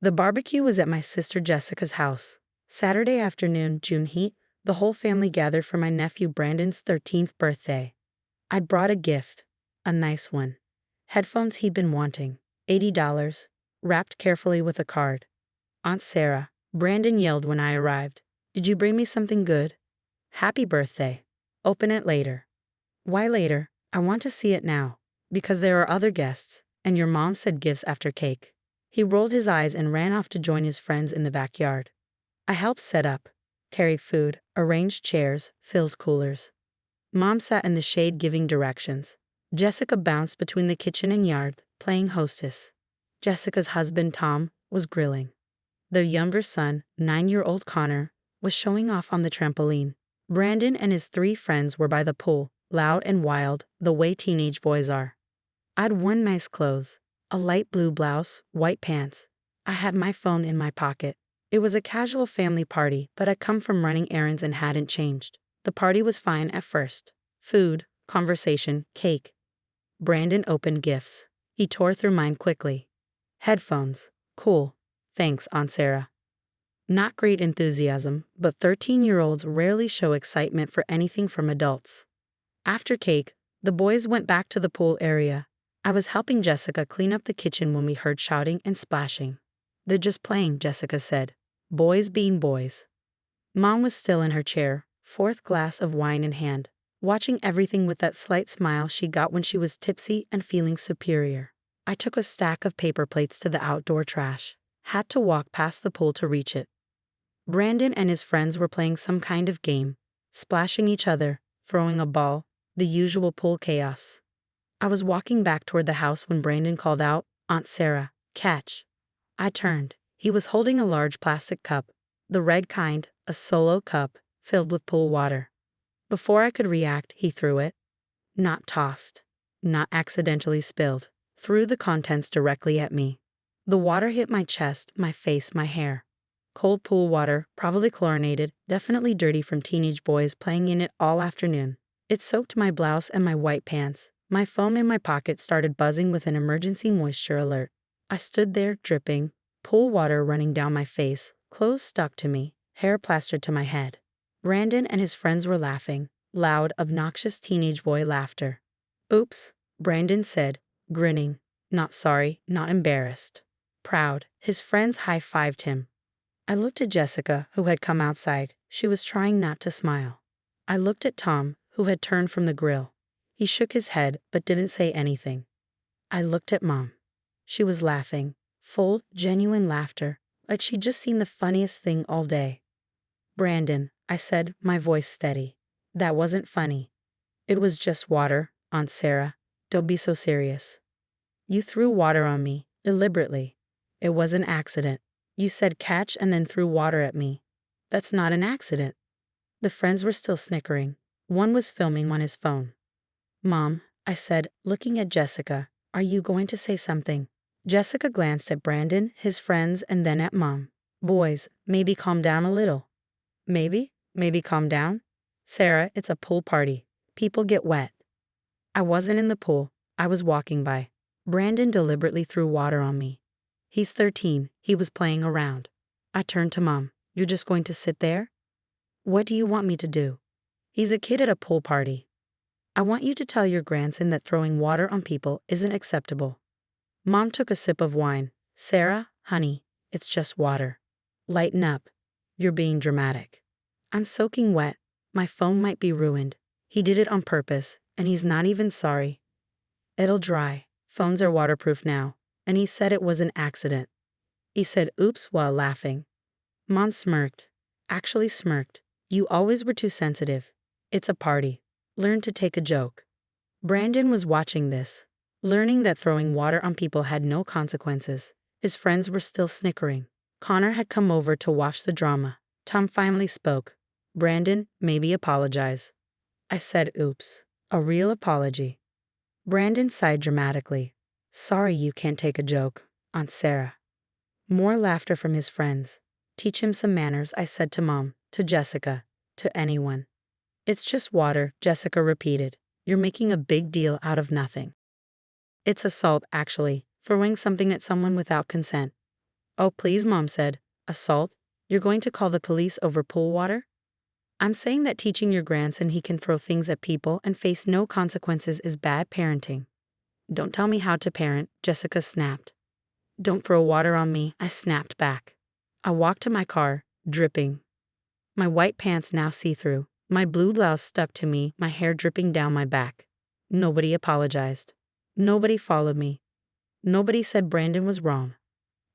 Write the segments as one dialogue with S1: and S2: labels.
S1: The barbecue was at my sister Jessica's house. Saturday afternoon, June heat, the whole family gathered for my nephew Brandon's 13th birthday. I'd brought a gift. A nice one. Headphones he'd been wanting. $80, wrapped carefully with a card. Aunt Sarah, Brandon yelled when I arrived. Did you bring me something good? Happy birthday. Open it later. Why later? I want to see it now. Because there are other guests, and your mom said gifts after cake. He rolled his eyes and ran off to join his friends in the backyard. I helped set up, carried food, arranged chairs, filled coolers. Mom sat in the shade giving directions. Jessica bounced between the kitchen and yard, playing hostess. Jessica's husband, Tom, was grilling. Their younger son, 9-year-old Connor, was showing off on the trampoline. Brandon and his 3 friends were by the pool, loud and wild, the way teenage boys are. I'd worn nice clothes, a light blue blouse, white pants. I had my phone in my pocket. It was a casual family party, but I'd come from running errands and hadn't changed. The party was fine at first. Food, conversation, cake. Brandon opened gifts. He tore through mine quickly. Headphones. Cool. Thanks, Aunt Sarah. Not great enthusiasm, but 13-year-olds rarely show excitement for anything from adults. After cake, the boys went back to the pool area. I was helping Jessica clean up the kitchen when we heard shouting and splashing. They're just playing, Jessica said. Boys being boys. Mom was still in her chair, 4th glass of wine in hand, watching everything with that slight smile she got when she was tipsy and feeling superior. I took a stack of paper plates to the outdoor trash. Had to walk past the pool to reach it. Brandon and his friends were playing some kind of game, splashing each other, throwing a ball, the usual pool chaos. I was walking back toward the house when Brandon called out, Aunt Sarah, catch. I turned. He was holding a large plastic cup, the red kind, a solo cup, filled with pool water. Before I could react, he threw it. Not tossed. Not accidentally spilled. Threw the contents directly at me. The water hit my chest, my face, my hair. Cold pool water, probably chlorinated, definitely dirty from teenage boys playing in it all afternoon. It soaked my blouse and my white pants. My phone in my pocket started buzzing with an emergency moisture alert. I stood there, dripping, pool water running down my face, clothes stuck to me, hair plastered to my head. Brandon and his friends were laughing, loud, obnoxious teenage boy laughter. Oops, Brandon said, grinning. Not sorry, not embarrassed. Proud, his friends high-fived him. I looked at Jessica, who had come outside. She was trying not to smile. I looked at Tom, who had turned from the grill. He shook his head, but didn't say anything. I looked at Mom. She was laughing, full, genuine laughter, like she'd just seen the funniest thing all day. Brandon, I said, my voice steady. That wasn't funny. It was just water, Aunt Sarah. Don't be so serious. You threw water on me, deliberately. It was an accident. You said catch and then threw water at me. That's not an accident. The friends were still snickering. One was filming on his phone. Mom, I said, looking at Jessica, are you going to say something? Jessica glanced at Brandon, his friends, and then at Mom. Boys, maybe calm down a little. Maybe calm down? Sarah, it's a pool party. People get wet. I wasn't in the pool. I was walking by. Brandon deliberately threw water on me. He's 13. He was playing around. I turned to Mom. You're just going to sit there? What do you want me to do? He's a kid at a pool party. I want you to tell your grandson that throwing water on people isn't acceptable. Mom took a sip of wine. Sarah, honey, it's just water. Lighten up. You're being dramatic. I'm soaking wet. My phone might be ruined. He did it on purpose, and he's not even sorry. It'll dry. Phones are waterproof now. And he said it was an accident. He said oops while laughing. Mom smirked. Actually smirked. You always were too sensitive. It's a party. Learn to take a joke. Brandon was watching this, learning that throwing water on people had no consequences. His friends were still snickering. Connor had come over to watch the drama. Tom finally spoke. Brandon, maybe apologize. I said oops. A real apology. Brandon sighed dramatically. Sorry you can't take a joke, Aunt Sarah. More laughter from his friends. Teach him some manners, I said to Mom, to Jessica, to anyone. It's just water, Jessica repeated. You're making a big deal out of nothing. It's assault, actually, throwing something at someone without consent. Oh, please, Mom said. Assault? You're going to call the police over pool water? I'm saying that teaching your grandson he can throw things at people and face no consequences is bad parenting. Don't tell me how to parent, Jessica snapped. Don't throw water on me, I snapped back. I walked to my car, dripping. My white pants now see-through, my blue blouse stuck to me, my hair dripping down my back. Nobody apologized. Nobody followed me. Nobody said Brandon was wrong.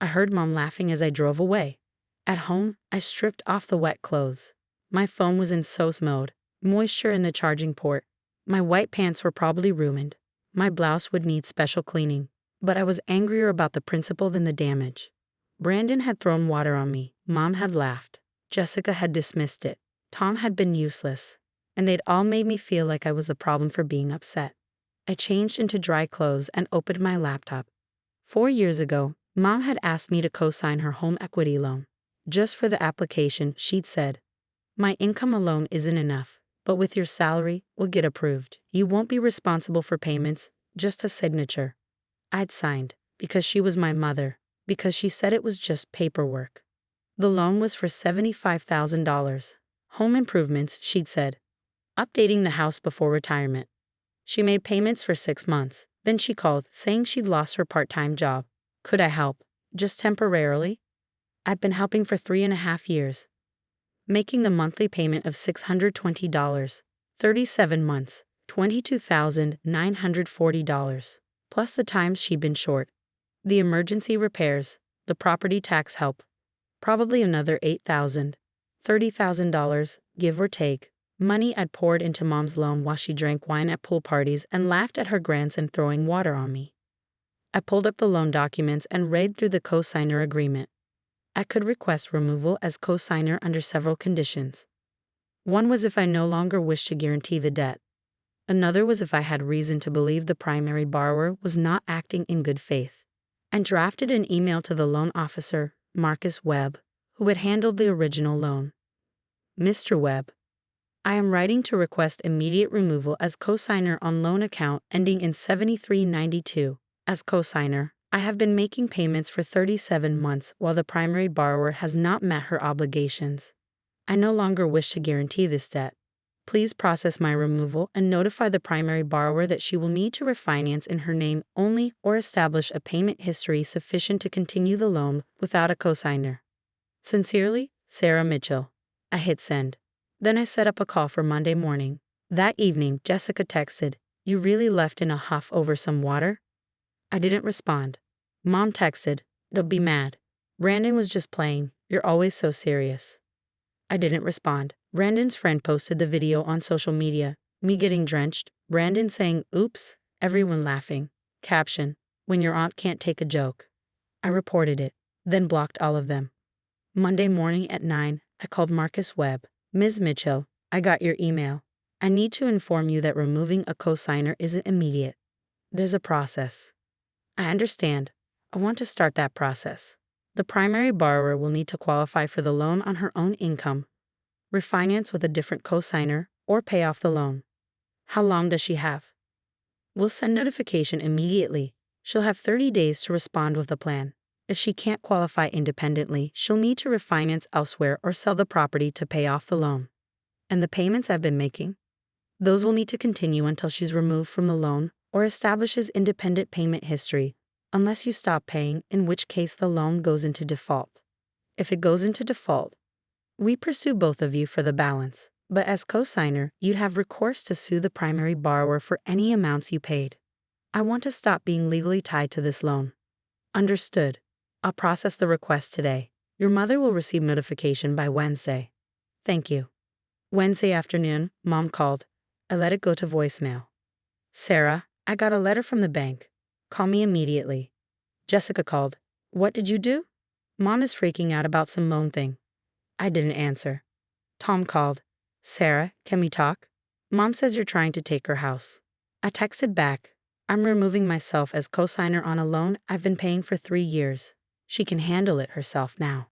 S1: I heard Mom laughing as I drove away. At home, I stripped off the wet clothes. My phone was in SOS mode, moisture in the charging port. My white pants were probably ruined. My blouse would need special cleaning. But I was angrier about the principle than the damage. Brandon had thrown water on me. Mom had laughed. Jessica had dismissed it. Tom had been useless. And they'd all made me feel like I was the problem for being upset. I changed into dry clothes and opened my laptop. 4 years ago, Mom had asked me to co-sign her home equity loan. Just for the application, she'd said, "My income alone isn't enough, but with your salary, we'll get approved. You won't be responsible for payments, just a signature." I'd signed, because she was my mother, because she said it was just paperwork. The loan was for $75,000. Home improvements, she'd said. Updating the house before retirement. She made payments for 6 months. Then she called, saying she'd lost her part-time job. Could I help? Just temporarily? I'd been helping for 3.5 years. Making the monthly payment of $620. 37 months, $22,940. Plus the times she'd been short. The emergency repairs, the property tax help. Probably another $8,000. $30,000, give or take. Money I'd poured into Mom's loan while she drank wine at pool parties and laughed at her grandson throwing water on me. I pulled up the loan documents and read through the co-signer agreement. I could request removal as co-signer under several conditions. One was if I no longer wished to guarantee the debt. Another was if I had reason to believe the primary borrower was not acting in good faith. I drafted an email to the loan officer, Marcus Webb, who had handled the original loan. Mr. Webb, I am writing to request immediate removal as co-signer on loan account ending in 7392. As co-signer, I have been making payments for 37 months while the primary borrower has not met her obligations. I no longer wish to guarantee this debt. Please process my removal and notify the primary borrower that she will need to refinance in her name only or establish a payment history sufficient to continue the loan without a co-signer. Sincerely, Sarah Mitchell. I hit send. Then I set up a call for Monday morning. That evening, Jessica texted, "You really left in a huff over some water?" I didn't respond. Mom texted, "Don't be mad. Brandon was just playing. You're always so serious." I didn't respond. Brandon's friend posted the video on social media, me getting drenched, Brandon saying, "Oops," everyone laughing. Caption, "When your aunt can't take a joke." I reported it, then blocked all of them. Monday morning at 9, I called Marcus Webb. "Ms. Mitchell, I got your email. I need to inform you that removing a co-signer isn't immediate. There's a process." "I understand. I want to start that process. The primary borrower will need to qualify for the loan on her own income, refinance with a different co-signer, or pay off the loan. How long does she have?" "We'll send notification immediately. She'll have 30 days to respond with a plan. If she can't qualify independently, she'll need to refinance elsewhere or sell the property to pay off the loan. And the payments I've been making? Those will need to continue until she's removed from the loan or establishes independent payment history, unless you stop paying, in which case the loan goes into default. If it goes into default, we pursue both of you for the balance, but as co-signer, you'd have recourse to sue the primary borrower for any amounts you paid. I want to stop being legally tied to this loan." "Understood. I'll process the request today. Your mother will receive notification by Wednesday." "Thank you." Wednesday afternoon, Mom called. I let it go to voicemail. "Sarah, I got a letter from the bank. Call me immediately." Jessica called. "What did you do?" "Mom is freaking out about some loan thing." I didn't answer. Tom called. "Sarah, can we talk? Mom says you're trying to take her house." I texted back, "I'm removing myself as co-signer on a loan I've been paying for 3 years. She can handle it herself now."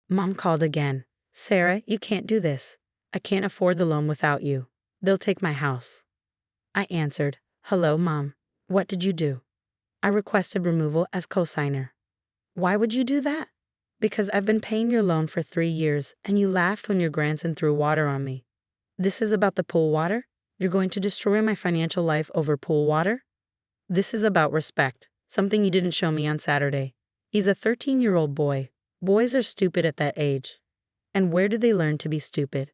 S1: Mom called again. "Sarah, you can't do this. I can't afford the loan without you. They'll take my house." I answered, "Hello, Mom. What did you do?" "I requested removal as co-signer." Why would you do that? Because I've been paying your loan for 3 years and you laughed when your grandson threw water on me. This is about the pool water? You're going to destroy my financial life over pool water? This is about respect, something you didn't show me on Saturday. He's a 13-year-old boy. Boys are stupid at that age. And where do they learn to be stupid?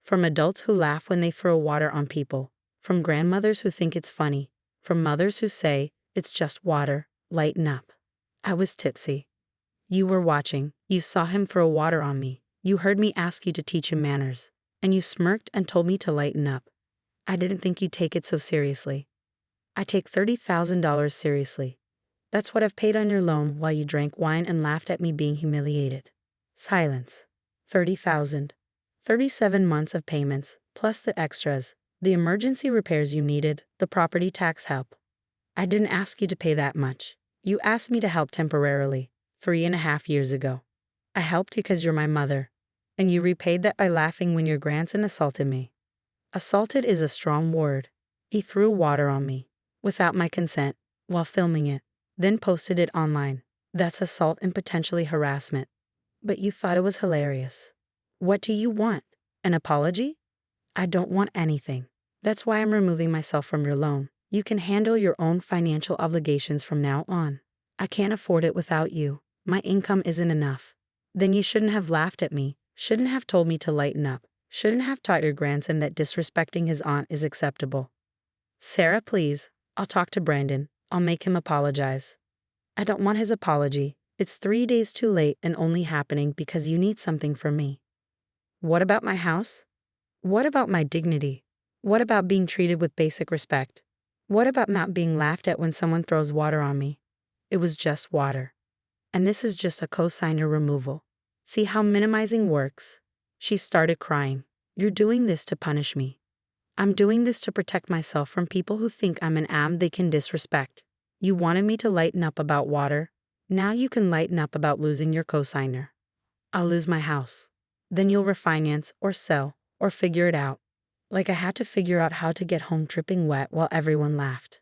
S1: From adults who laugh when they throw water on people. From grandmothers who think it's funny. From mothers who say, it's just water, lighten up. I was tipsy. You were watching. You saw him throw water on me. You heard me ask you to teach him manners. And you smirked and told me to lighten up. I didn't think you'd take it so seriously. I take $30,000 seriously. That's what I've paid on your loan while you drank wine and laughed at me being humiliated. Silence. 30,000. 37 months of payments, plus the extras, the emergency repairs you needed, the property tax help. I didn't ask you to pay that much. You asked me to help temporarily, 3.5 years ago. I helped because you're my mother. And you repaid that by laughing when your grandson assaulted me. Assaulted is a strong word. He threw water on me, without my consent, while filming it, then posted it online. That's assault and potentially harassment. But you thought it was hilarious. What do you want? An apology? I don't want anything. That's why I'm removing myself from your loan. You can handle your own financial obligations from now on. I can't afford it without you. My income isn't enough. Then you shouldn't have laughed at me, shouldn't have told me to lighten up, shouldn't have taught your grandson that disrespecting his aunt is acceptable. Sarah, please. I'll talk to Brandon. I'll make him apologize. I don't want his apology. It's 3 days too late and only happening because you need something from me. What about my house? What about my dignity? What about being treated with basic respect? What about not being laughed at when someone throws water on me? It was just water. And this is just a cosigner removal. See how minimizing works? She started crying. You're doing this to punish me. I'm doing this to protect myself from people who think I'm an am they can disrespect. You wanted me to lighten up about water. Now you can lighten up about losing your cosigner. I'll lose my house. Then you'll refinance or sell or figure it out. Like I had to figure out how to get home dripping wet while everyone laughed.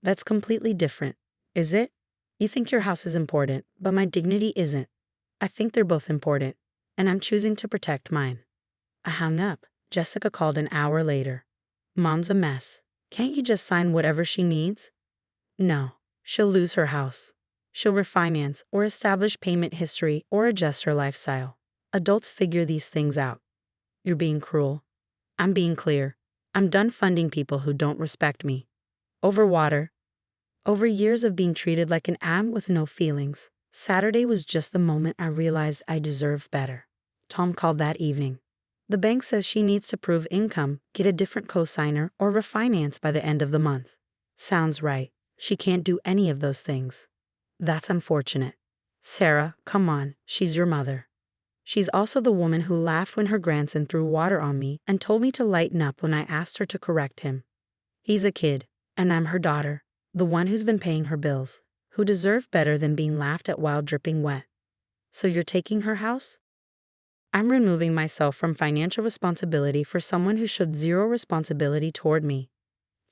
S1: That's completely different, is it? You think your house is important, but my dignity isn't. I think they're both important, and I'm choosing to protect mine. I hung up. Jessica called an hour later. Mom's a mess. Can't you just sign whatever she needs? No, she'll lose her house. She'll refinance or establish payment history or adjust her lifestyle. Adults figure these things out. You're being cruel. I'm being clear. I'm done funding people who don't respect me. Over water. Over years of being treated like an am with no feelings. Saturday was just the moment I realized I deserved better. Tom called that evening. The bank says she needs to prove income, get a different cosigner, or refinance by the end of the month. Sounds right. She can't do any of those things. That's unfortunate. Sarah, come on, she's your mother. She's also the woman who laughed when her grandson threw water on me and told me to lighten up when I asked her to correct him. He's a kid, and I'm her daughter, the one who's been paying her bills, who deserve better than being laughed at while dripping wet. So you're taking her house? I'm removing myself from financial responsibility for someone who showed zero responsibility toward me.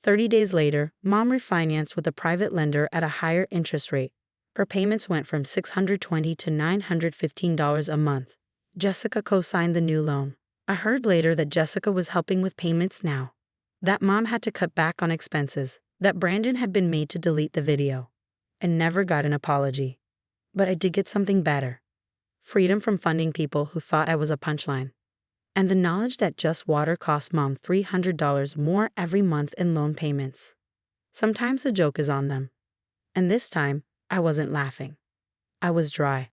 S1: 30 days later, Mom refinanced with a private lender at a higher interest rate. Her payments went from $620 to $915 a month. Jessica co-signed the new loan. I heard later that Jessica was helping with payments now. That Mom had to cut back on expenses, that Brandon had been made to delete the video. And never got an apology. But I did get something better. Freedom from funding people who thought I was a punchline. And the knowledge that just water cost Mom $300 more every month in loan payments. Sometimes the joke is on them. And this time, I wasn't laughing. I was dry.